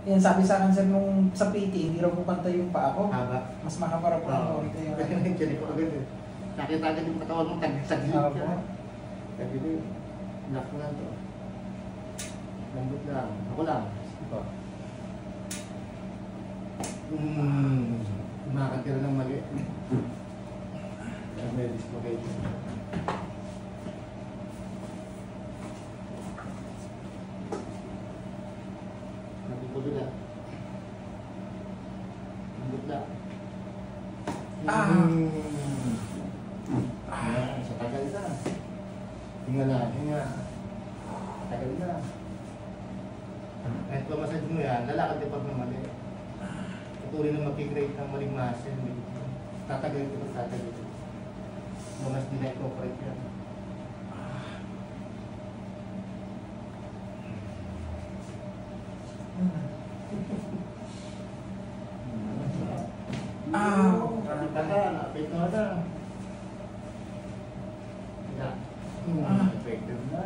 Yan sabi sa akin sir nung sa PT, hindi raw po pantay yung paa ko. Haba. Mas mahaba raw po ang konti. Kaya ko agad eh. Nakita agad yung katawan mo, taglit Opo. ka. Taglit. Lock na to. Lambot lang. Ako lang. Ito. Umakad ka na ng mali. May dislocation. Nagpupulo na. Lambot lang. Sa tagal na. Hinga na, hinga. Tagal na. Kahit pa-massage mo yan, lalakad ka pag namali. Patuloy na mag-create ng maling muscle. Tatagal ito, tatagal ito. Mas di na-incorporate yan. Nakita ka, na-apekto na. Effective na.